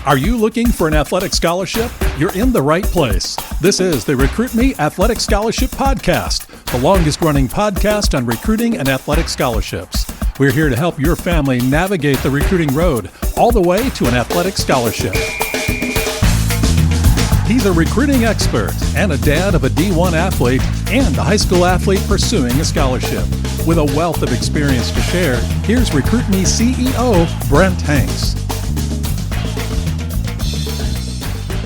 Are you looking for an athletic scholarship? You're in the right place. This is the Recruit Me Athletic Scholarship Podcast, the longest-running podcast on recruiting and athletic scholarships. We're here to help your family navigate the recruiting road all the way to an athletic scholarship. He's a recruiting expert and a dad of a D1 athlete and a high school athlete pursuing a scholarship. With a wealth of experience to share, here's Recruit Me CEO Brent Hanks.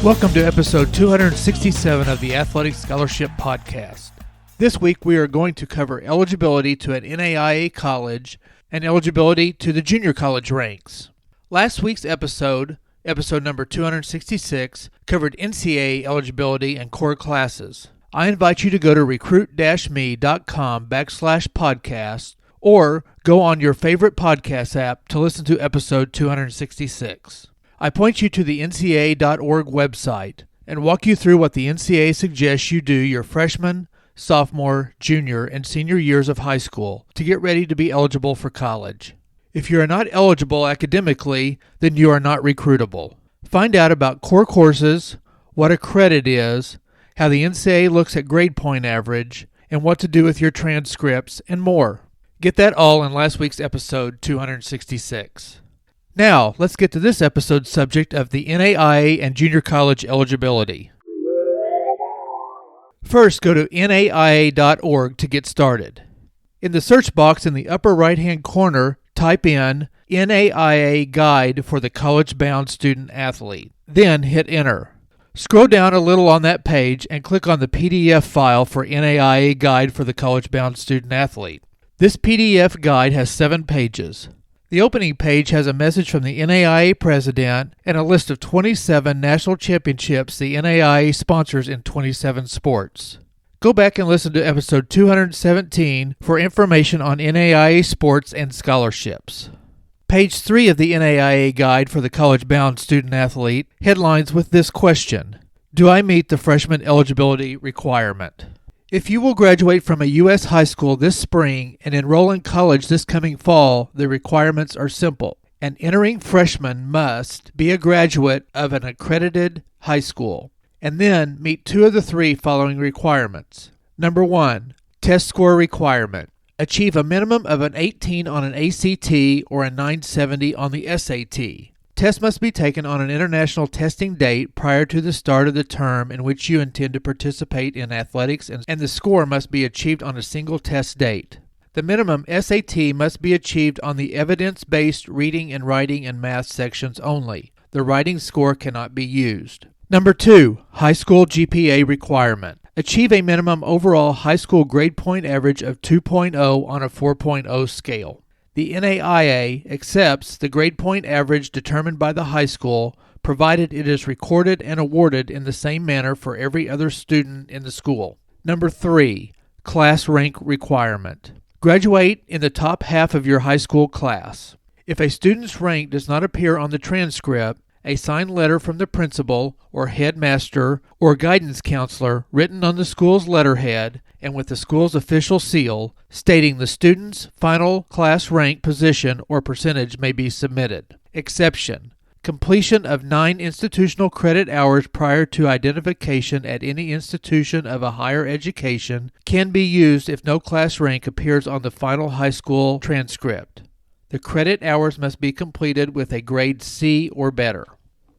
Welcome to episode 267 of the Athletic Scholarship Podcast. This week we are going to cover eligibility to an NAIA college and eligibility to the junior college ranks. Last week's episode number 266, covered NCAA eligibility and core classes. I invite you to go to recruit-me.com/podcast or go on your favorite podcast app to listen to episode 266. I point you to the NCAA.org website and walk you through what the NCAA suggests you do your freshman, sophomore, junior, and senior years of high school to get ready to be eligible for college. If you are not eligible academically, then you are not recruitable. Find out about core courses, what a credit is, how the NCAA looks at grade point average, and what to do with your transcripts, and more. Get that all in last week's episode 266. Now, let's get to this episode's subject of the NAIA and junior college eligibility. First, go to NAIA.org to get started. In the search box in the upper right-hand corner, type in NAIA Guide for the College-Bound Student Athlete. Then hit Enter. Scroll down a little on that page and click on the PDF file for NAIA Guide for the College-Bound Student Athlete. This PDF guide has 7 pages. The opening page has a message from the NAIA president and a list of 27 national championships the NAIA sponsors in 27 sports. Go back and listen to episode 217 for information on NAIA sports and scholarships. Page 3 of the NAIA Guide for the College-Bound Student Athlete headlines with this question: Do I meet the freshman eligibility requirement? If you will graduate from a U.S. high school this spring and enroll in college this coming fall, the requirements are simple. An entering freshman must be a graduate of an accredited high school and then meet 2 of the 3 following requirements. Number 1, test score requirement. Achieve a minimum of an 18 on an ACT or a 970 on the SAT. Tests must be taken on an international testing date prior to the start of the term in which you intend to participate in athletics, and the score must be achieved on a single test date. The minimum SAT must be achieved on the evidence-based reading and writing and math sections only. The writing score cannot be used. Number 2, high school GPA requirement. Achieve a minimum overall high school grade point average of 2.0 on a 4.0 scale. The NAIA accepts the grade point average determined by the high school, provided it is recorded and awarded in the same manner for every other student in the school. Number 3, class rank requirement. Graduate in the top half of your high school class. If a student's rank does not appear on the transcript, a signed letter from the principal or headmaster or guidance counselor written on the school's letterhead and with the school's official seal stating the student's final class rank, position, or percentage may be submitted. Exception: completion of 9 institutional credit hours prior to identification at any institution of a higher education can be used if no class rank appears on the final high school transcript. The credit hours must be completed with a grade C or better.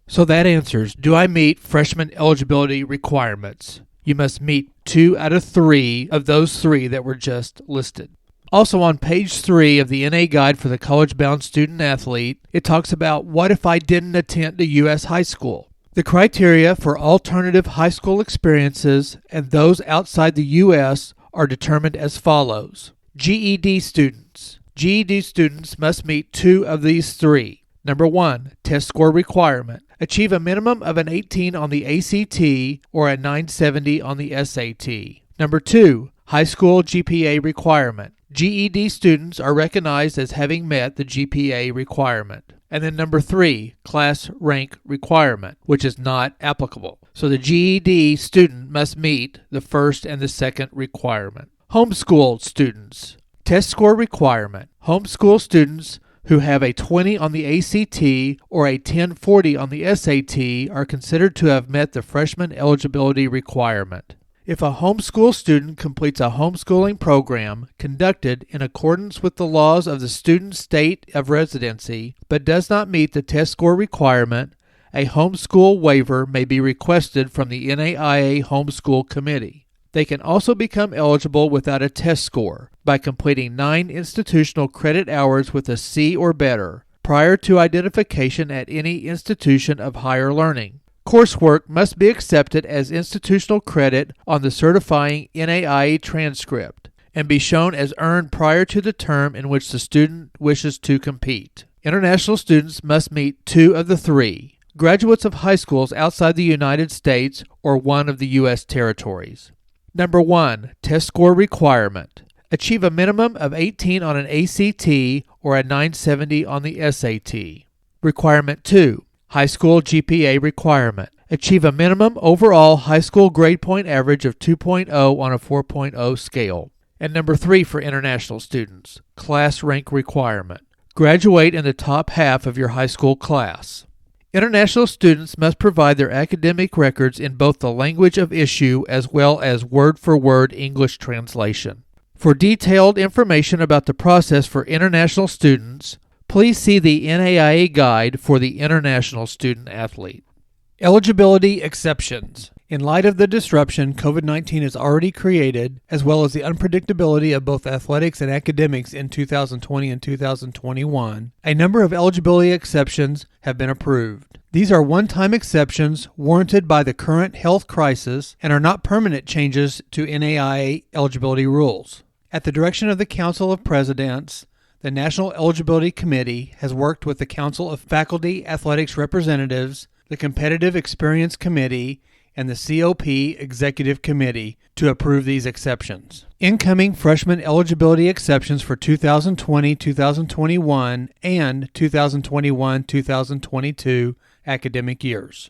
So that answers, do I meet freshman eligibility requirements? You must meet 2 out of 3 of those 3 that were just listed. Also on page 3 of the NA Guide for the College-Bound Student Athlete, it talks about what if I didn't attend a U.S. high school. The criteria for alternative high school experiences and those outside the U.S. are determined as follows. GED students. GED students must meet 2 of these 3. Number 1, test score requirement. Achieve a minimum of an 18 on the ACT or a 970 on the SAT. Number 2, high school GPA requirement. GED students are recognized as having met the GPA requirement. And then number 3, class rank requirement, which is not applicable. So the GED student must meet the first and the second requirement. Homeschooled students. Test score requirement. Homeschool students who have a 20 on the ACT or a 1040 on the SAT are considered to have met the freshman eligibility requirement. If a homeschool student completes a homeschooling program conducted in accordance with the laws of the student's state of residency but does not meet the test score requirement, a homeschool waiver may be requested from the NAIA Homeschool Committee. They can also become eligible without a test score by completing 9 institutional credit hours with a C or better prior to identification at any institution of higher learning. Coursework must be accepted as institutional credit on the certifying NAIA transcript and be shown as earned prior to the term in which the student wishes to compete. International students must meet 2 of the 3: graduates of high schools outside the United States or one of the U.S. territories. Number 1, test score requirement. Achieve a minimum of 18 on an ACT or a 970 on the SAT. Requirement 2, high school GPA requirement. Achieve a minimum overall high school grade point average of 2.0 on a 4.0 scale. And number 3 for international students, class rank requirement. Graduate in the top half of your high school class. International students must provide their academic records in both the language of issue as well as word-for-word English translation. For detailed information about the process for international students, please see the NAIA Guide for the International Student Athlete. Eligibility Exceptions. In light of the disruption COVID-19 has already created, as well as the unpredictability of both athletics and academics in 2020 and 2021, a number of eligibility exceptions have been approved. These are one-time exceptions warranted by the current health crisis and are not permanent changes to NAIA eligibility rules. At the direction of the Council of Presidents, the National Eligibility Committee has worked with the Council of Faculty Athletics Representatives, the Competitive Experience Committee, and the COP Executive Committee to approve these exceptions. Incoming freshman eligibility exceptions for 2020-2021 and 2021-2022 academic years.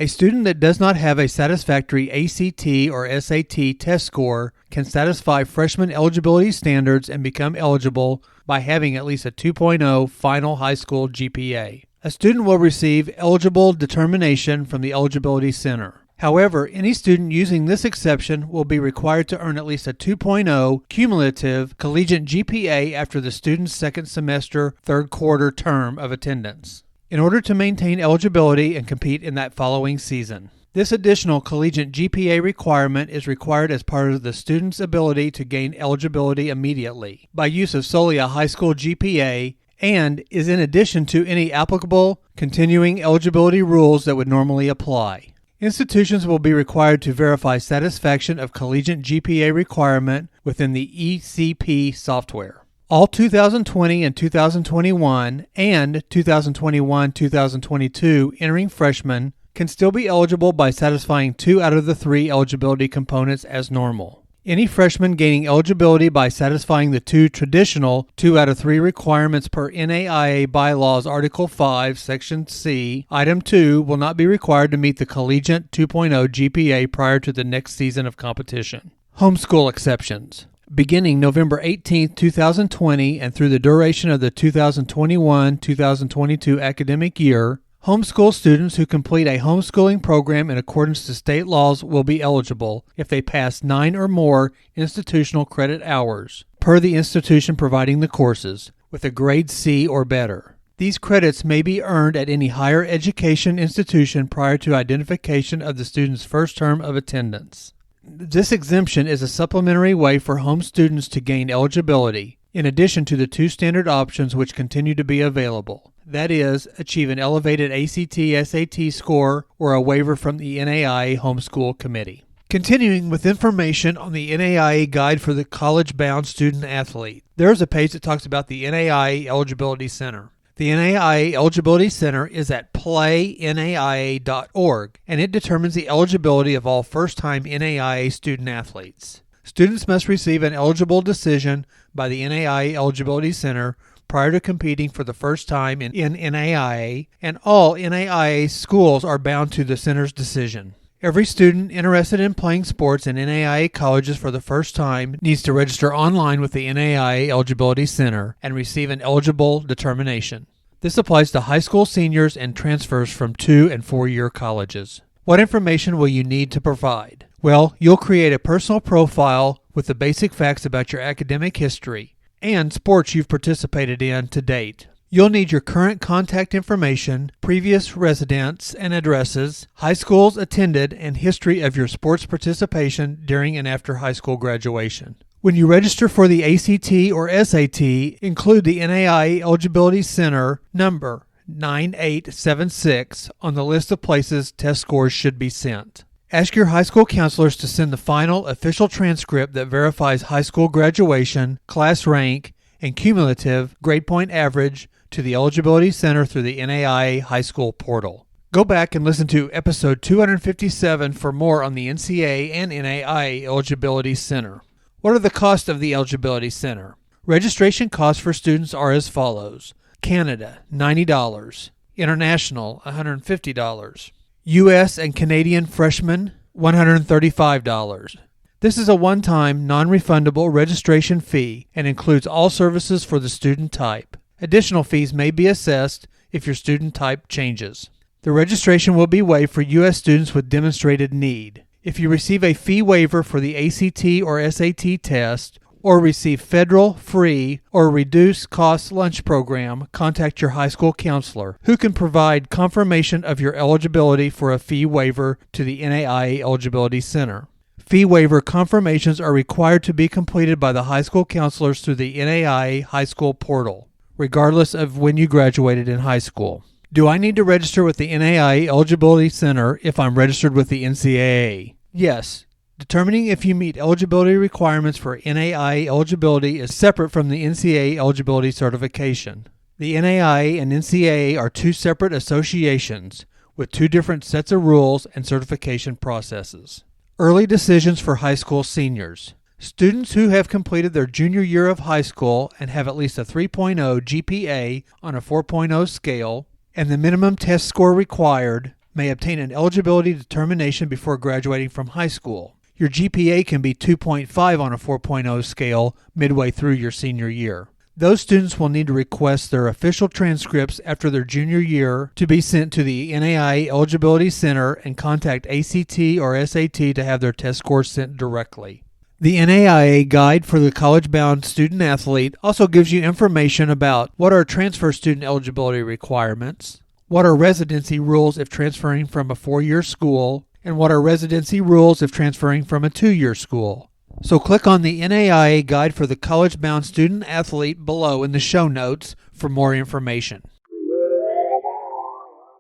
A student that does not have a satisfactory ACT or SAT test score can satisfy freshman eligibility standards and become eligible by having at least a 2.0 final high school GPA. A student will receive eligible determination from the Eligibility Center. However, any student using this exception will be required to earn at least a 2.0 cumulative collegiate GPA after the student's second semester, third quarter term of attendance, in order to maintain eligibility and compete in that following season. This additional collegiate GPA requirement is required as part of the student's ability to gain eligibility immediately by use of solely a high school GPA and is in addition to any applicable continuing eligibility rules that would normally apply. Institutions will be required to verify satisfaction of collegiate GPA requirement within the ECP software. All 2020 and 2021 and 2021-2022 entering freshmen can still be eligible by satisfying 2 out of the 3 eligibility components as normal. Any freshman gaining eligibility by satisfying the 2 traditional 2 out of 3 requirements per NAIA Bylaws Article 5, Section C, Item 2 will not be required to meet the collegiate 2.0 GPA prior to the next season of competition. Homeschool exceptions. Beginning November 18, 2020 and through the duration of the 2021-2022 academic year, homeschool students who complete a homeschooling program in accordance to state laws will be eligible if they pass 9 or more institutional credit hours, per the institution providing the courses, with a grade C or better. These credits may be earned at any higher education institution prior to identification of the student's first term of attendance. This exemption is a supplementary way for home students to gain eligibility, in addition to the 2 standard options which continue to be available. That is, achieve an elevated ACT/SAT score or a waiver from the NAIA Homeschool Committee. Continuing with information on the NAIA Guide for the College-Bound Student Athlete, there is a page that talks about the NAIA Eligibility Center. The NAIA Eligibility Center is at playnaia.org, and it determines the eligibility of all first-time NAIA student athletes. Students must receive an eligible decision by the NAIA Eligibility Center prior to competing for the first time in NAIA, and all NAIA schools are bound to the center's decision. Every student interested in playing sports in NAIA colleges for the first time needs to register online with the NAIA Eligibility Center and receive an eligible determination. This applies to high school seniors and transfers from 2- and 4-year colleges. What information will you need to provide? Well, you'll create a personal profile with the basic facts about your academic history and sports you've participated in to date. You'll need your current contact information, previous residence and addresses, high schools attended, and history of your sports participation during and after high school graduation. When you register for the ACT or SAT, include the NAIA Eligibility Center number 9876 on the list of places test scores should be sent. Ask your high school counselors to send the final official transcript that verifies high school graduation, class rank, and cumulative grade point average to the Eligibility Center through the NAIA High School portal. Go back and listen to episode 257 for more on the NCAA and NAIA Eligibility Center. What are the costs of the Eligibility Center? Registration costs for students are as follows. Canada, $90. International, $150. U.S. and Canadian freshmen, $135. This is a one-time, non-refundable registration fee and includes all services for the student type. Additional fees may be assessed if your student type changes. The registration will be waived for U.S. students with demonstrated need. If you receive a fee waiver for the ACT or SAT test, or receive federal, free, or reduced cost lunch program, contact your high school counselor, who can provide confirmation of your eligibility for a fee waiver to the NAIA Eligibility Center. Fee waiver confirmations are required to be completed by the high school counselors through the NAIA High School portal, regardless of when you graduated in high school. Do I need to register with the NAIA Eligibility Center if I'm registered with the NCAA? Yes. Determining if you meet eligibility requirements for NAIA eligibility is separate from the NCAA eligibility certification. The NAIA and NCAA are two separate associations with two different sets of rules and certification processes. Early decisions for high school seniors. Students who have completed their junior year of high school and have at least a 3.0 GPA on a 4.0 scale and the minimum test score required may obtain an eligibility determination before graduating from high school. Your GPA can be 2.5 on a 4.0 scale midway through your senior year. Those students will need to request their official transcripts after their junior year to be sent to the NAIA Eligibility Center and contact ACT or SAT to have their test scores sent directly. The NAIA Guide for the College-Bound Student Athlete also gives you information about what are transfer student eligibility requirements, what are residency rules if transferring from a 4-year school, and what are residency rules if transferring from a 2-year school. So click on the NAIA Guide for the College-Bound Student Athlete below in the show notes for more information.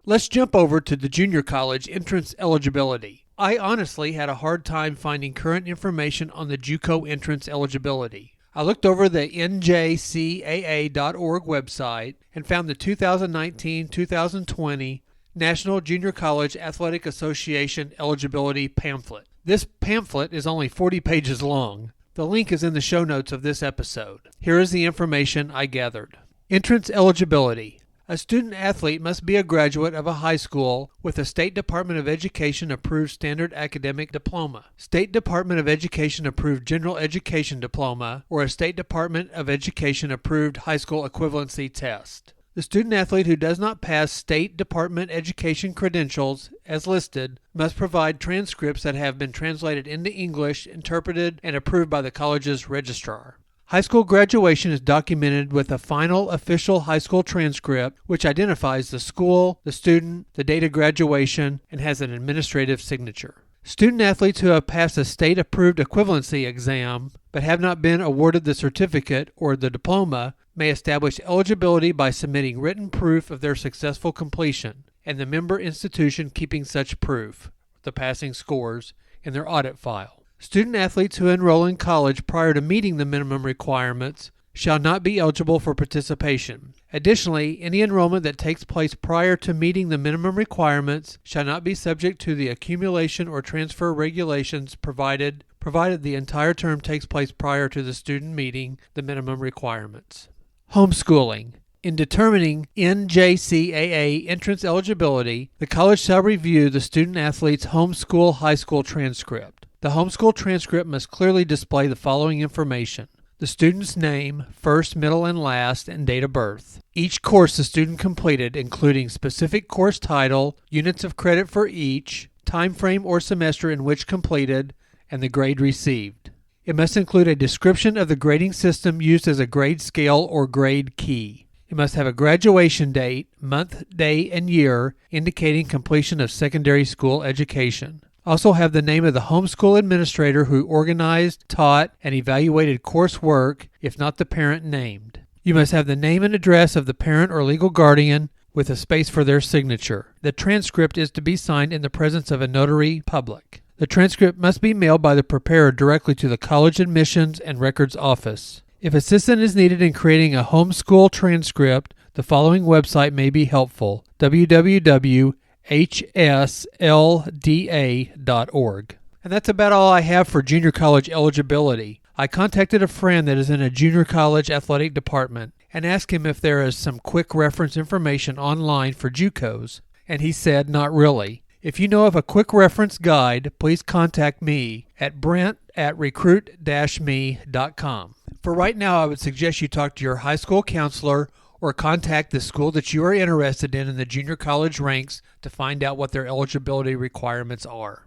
Let's jump over to the junior college entrance eligibility. I honestly had a hard time finding current information on the JUCO entrance eligibility. I looked over the njcaa.org website and found the 2019-2020 National Junior College Athletic Association eligibility pamphlet. This pamphlet is only 40 pages long. The link is in the show notes of this episode. Here is the information I gathered. Entrance eligibility. A student athlete must be a graduate of a high school with a State Department of Education approved standard academic diploma, State Department of Education approved general education diploma, or a State Department of Education approved high school equivalency test. The student athlete who does not pass State Department education credentials as listed must provide transcripts that have been translated into English, interpreted, and approved by the college's registrar. High school graduation is documented with a final official high school transcript which identifies the school, the student, the date of graduation, and has an administrative signature. Student athletes who have passed a state-approved equivalency exam but have not been awarded the certificate or the diploma may establish eligibility by submitting written proof of their successful completion and the member institution keeping such proof, the passing scores, in their audit file. Student athletes who enroll in college prior to meeting the minimum requirements shall not be eligible for participation. Additionally, any enrollment that takes place prior to meeting the minimum requirements shall not be subject to the accumulation or transfer regulations provided the entire term takes place prior to the student meeting the minimum requirements. Homeschooling. In determining NJCAA entrance eligibility, the college shall review the student-athlete's homeschool high school transcript. The homeschool transcript must clearly display the following information: the student's name, first, middle, and last, and date of birth. Each course the student completed, including specific course title, units of credit for each, time frame or semester in which completed, and the grade received. It must include a description of the grading system used as a grade scale or grade key. It must have a graduation date, month, day, and year indicating completion of secondary school education. Also have the name of the homeschool administrator who organized, taught, and evaluated coursework, if not the parent named. You must have the name and address of the parent or legal guardian with a space for their signature. The transcript is to be signed in the presence of a notary public. The transcript must be mailed by the preparer directly to the college admissions and records office. If assistance is needed in creating a homeschool transcript, the following website may be helpful: www.hslda.org. And that's about all I have for junior college eligibility. I contacted a friend that is in a junior college athletic department and asked him if there is some quick reference information online for JUCOs, and he said not really. If you know of a quick reference guide, please contact me at brent@recruit-me.com. For right now, I would suggest you talk to your high school counselor or contact the school that you are interested in the junior college ranks to find out what their eligibility requirements are.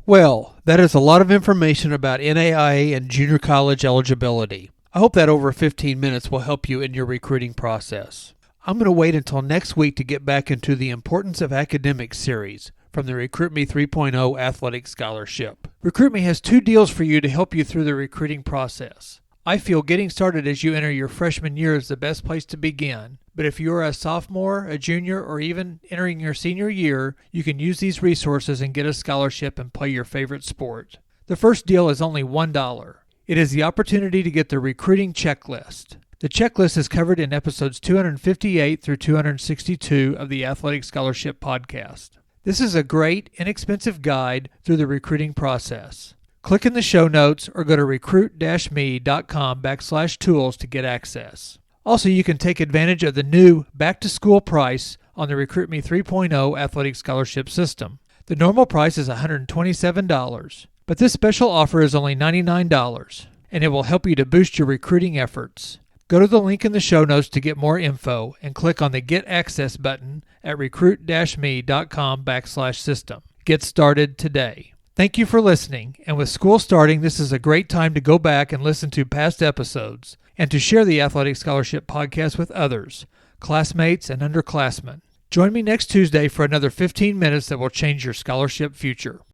Well, that is a lot of information about NAIA and junior college eligibility. I hope that over 15 minutes will help you in your recruiting process. I'm going to wait until next week to get back into the Importance of Academics series from the Recruit Me 3.0 Athletic Scholarship. Recruit Me has 2 deals for you to help you through the recruiting process. I feel getting started as you enter your freshman year is the best place to begin, but if you are a sophomore, a junior, or even entering your senior year, you can use these resources and get a scholarship and play your favorite sport. The first deal is only $1. It is the opportunity to get the recruiting checklist. The checklist is covered in episodes 258 through 262 of the Athletic Scholarship Podcast. This is a great, inexpensive guide through the recruiting process. Click in the show notes or go to recruit-me.com/tools to get access. Also, you can take advantage of the new back-to-school price on the Recruit Me 3.0 Athletic Scholarship System. The normal price is $127, but this special offer is only $99, and it will help you to boost your recruiting efforts. Go to the link in the show notes to get more info and click on the Get Access button at recruit-me.com/system. Get started today. Thank you for listening, and with school starting, this is a great time to go back and listen to past episodes and to share the Athletic Scholarship Podcast with others, classmates, and underclassmen. Join me next Tuesday for another 15 minutes that will change your scholarship future.